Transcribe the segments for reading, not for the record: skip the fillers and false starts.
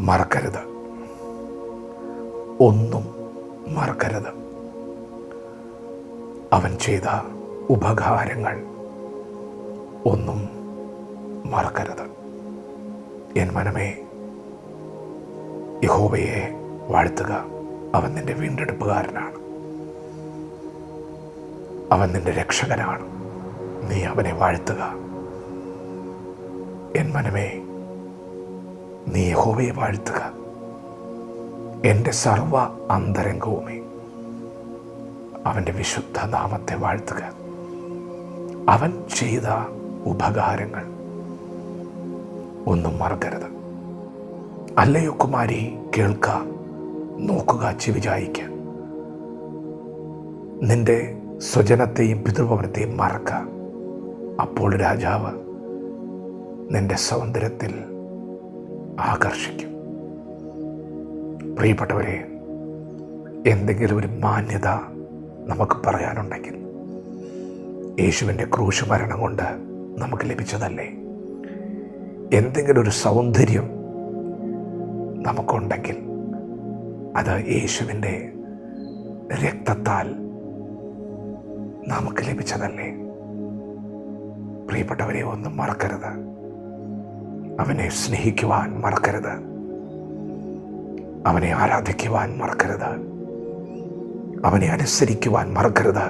മറക്കരുത്. ഒന്നും മറക്കരുത്. അവൻ ചെയ്ത ഉപകാരങ്ങൾ ഒന്നും മറക്കരുത്. എൻ മനമേ, യഹോവയെ വാഴ്ത്തുക. അവൻ നിന്റെ വീണ്ടെടുപ്പുകാരനാണ്. അവൻ നിന്റെ രക്ഷകനാണ്. നീ അവനെ വാഴ്ത്തുക. എൻ മനമേ, നീ യഹോവയെ വാഴ്ത്തുക. എൻ്റെ സർവ അന്തരംഗവുമേ അവൻ്റെ വിശുദ്ധ നാമത്തെ വാഴ്ത്തുക. അവൻ ചെയ്ത ഉപകാരങ്ങൾ ഒന്നും മറക്കരുത്. അല്ലയോ കുമാരി, കേൾക്ക, നോക്കുക, ചെവിചായിക്ക. നിന്റെ സ്വജനത്തെയും പിതൃഭവനത്തെയും മറക്ക. അപ്പോൾ രാജാവ് നിന്റെ സൗന്ദര്യത്തിൽ ആകർഷിക്കും. പ്രിയപ്പെട്ടവരെ, എന്തെങ്കിലും ഒരു മാന്യത നമുക്ക് പറയാനുണ്ടെങ്കിൽ യേശുവിൻ്റെ ക്രൂശ് മരണം കൊണ്ട് നമുക്ക് ലഭിച്ചതല്ലേ? എന്തെങ്കിലും ഒരു സൗന്ദര്യം നമുക്കുണ്ടെങ്കിൽ അത് യേശുവിൻ്റെ രക്തത്താൽ നമുക്ക് ലഭിച്ചതല്ലേ? പ്രിയപ്പെട്ടവരെ, ഒന്നും മറക്കരുത്. അവനെ സ്നേഹിക്കുവാൻ മറക്കരുത്. അവനെ ആരാധിക്കുവാൻ മറക്കരുത്. അവനെ അനുസരിക്കുവാൻ മറക്കരുത്.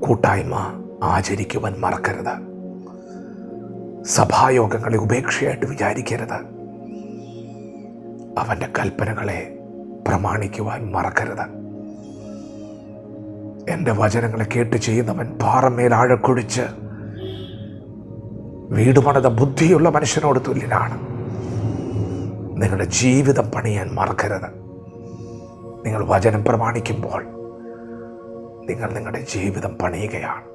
കൂട്ടായ്മ ആചരിക്കുവാൻ മറക്കരുത്. സഭായോഗങ്ങളെ ഉപേക്ഷയായിട്ട് വിചാരിക്കരുത്. അവൻ്റെ കൽപ്പനകളെ പ്രമാണിക്കുവാൻ മറക്കരുത്. എൻ്റെ വചനങ്ങളെ കേട്ട് ചെയ്യുന്നവൻ പാറമേൽ ആഴക്കുഴിച്ച് വീട് പണിത ബുദ്ധിയുള്ള മനുഷ്യനോട് തുല്യനാണ്. നിങ്ങളുടെ ജീവിതം പണിയാൻ മറക്കരുത്. നിങ്ങൾ വചനം പ്രമാണിക്കുമ്പോൾ നിങ്ങൾ നിങ്ങളുടെ ജീവിതം പണിയുകയാണ്.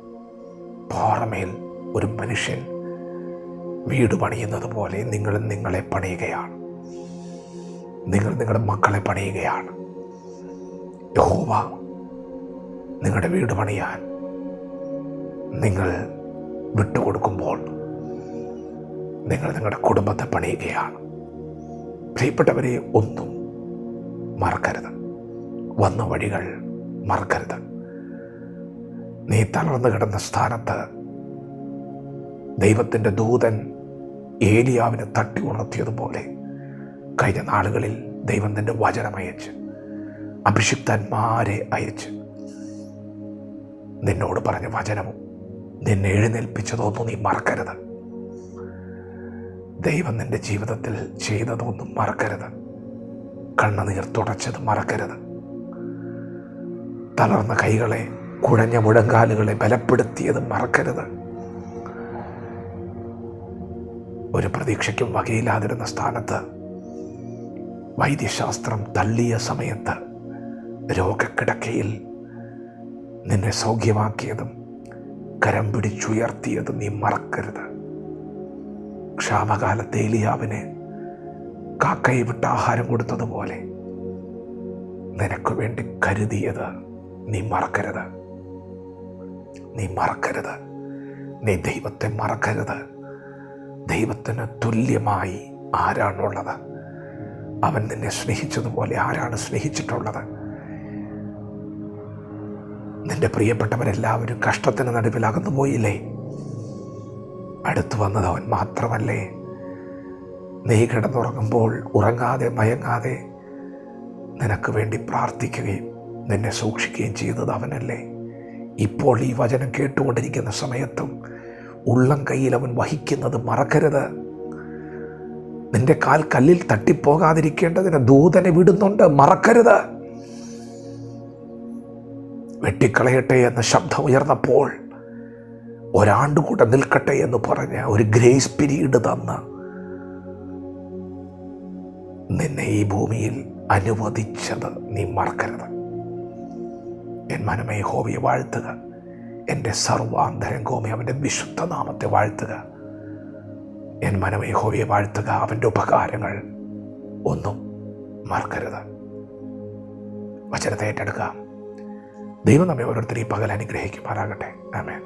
പാറമേൽ ഒരു മനുഷ്യൻ വീട് പണിയുന്നത് പോലെ നിങ്ങൾ നിങ്ങളെ പണിയുകയാണ്. നിങ്ങൾ നിങ്ങളുടെ മക്കളെ പണിയുകയാണ്. യഹോവ നിങ്ങളുടെ വീട് പണിയാൻ നിങ്ങൾ വിട്ടുകൊടുക്കുമ്പോൾ നിങ്ങൾ നിങ്ങളുടെ കുടുംബത്തെ പണിയുകയാണ്. പ്രിയപ്പെട്ടവരെ, ഒന്നും മറക്കരുത്. വന്ന വഴികൾ മറക്കരുത്. നീ തളർന്നു കിടന്ന സ്ഥാനത്ത് ദൈവത്തിൻ്റെ ദൂതൻ ഏലിയാവിനെ തട്ടി ഉണർത്തിയതുപോലെ കഴിഞ്ഞ നാളുകളിൽ ദൈവം തൻ്റെ വചനം അയച്ച്, അഭിഷിക്തന്മാരെ അയച്ച് നിന്നോട് പറഞ്ഞ വചനവും നിന്നെ എഴുന്നേൽപ്പിച്ചതൊന്നും നീ മറക്കരുത്. ദൈവം നിന്റെ ജീവിതത്തിൽ ചെയ്തതൊന്നും മറക്കരുത്. കണ്ണുനീർ തുടച്ചത് മറക്കരുത്. തളർന്ന കൈകളെ, കുഴഞ്ഞ മുഴങ്കാലുകളെ ബലപ്പെടുത്തിയത് മറക്കരുത്. ഒരു പ്രതീക്ഷയ്ക്കും വകയില്ലാതിരുന്ന സ്ഥാനത്ത് വൈദ്യശാസ്ത്രം തള്ളിയ സമയത്ത് രോഗക്കിടക്കയിൽ നിന്നെ സൗഖ്യമാക്കിയതും കരം പിടിച്ചുയർത്തിയതും നീ മറക്കരുത്. ക്ഷാമകാലത്തെ ഏലിയാവിന് കാക്കയെ വിട്ട് ആഹാരം കൊടുത്തതുപോലെ നിനക്ക് വേണ്ടി കരുതിയത് നീ മറക്കരുത്. നീ മറക്കരുത്. നീ ദൈവത്തെ മറക്കരുത്. ദൈവത്തിന് തുല്യമായി ആരാണുള്ളത്? അവൻ നിന്നെ സ്നേഹിച്ചതുപോലെ ആരാണ് സ്നേഹിച്ചിട്ടുള്ളത്? നിന്റെ പ്രിയപ്പെട്ടവരെല്ലാവരും കഷ്ടത്തിന് നടുവിൽ അകന്നു പോയില്ലേ? അടുത്തു വന്നത് അവൻ മാത്രമല്ലേ? നീ കിടന്നുറങ്ങുമ്പോൾ ഉറങ്ങാതെ മയങ്ങാതെ നിനക്ക് വേണ്ടി പ്രാർത്ഥിക്കുകയും നിന്നെ സൂക്ഷിക്കുകയും ചെയ്തത് അവനല്ലേ? ഇപ്പോൾ ഈ വചനം കേട്ടുകൊണ്ടിരിക്കുന്ന സമയത്തും ഉള്ളം കയ്യിൽ അവൻ വഹിക്കുന്നത് മറക്കരുത്. നിന്റെ കാൽ കല്ലിൽ തട്ടിപ്പോകാതിരിക്കേണ്ടതിന് ദൂതനെ വിടുന്നുണ്ട്, മറക്കരുത്. വെട്ടിക്കളയട്ടെ എന്ന ശബ്ദം ഉയർന്നപ്പോൾ ഒരാണ്ടുകൂടെ നിൽക്കട്ടെ എന്ന് പറഞ്ഞ് ഒരു ഗ്രേസ് പീരീഡ് തന്ന് നിന്നെ ഈ ഭൂമിയിൽ അനുവദിച്ചത് നീ മറക്കരുത്. എൻ മനമേ, യഹോവയെ വാഴ്ത്തുക. എൻ്റെ സർവാന്തരംഗവുമേ അവൻ്റെ വിശുദ്ധ നാമത്തെ വാഴ്ത്തുക. എൻ മനമേ, യഹോവയെ വാഴ്ത്തുക. അവൻ്റെ ഉപകാരങ്ങൾ ഒന്നും മറക്കരുത്. വചനത്തെ ഏറ്റെടുക്കാം. ദൈവം നമ്മെ ഓരോരുത്തരെയും പകൽ അനുഗ്രഹിക്കുമാറാകട്ടെ. ആമേൻ.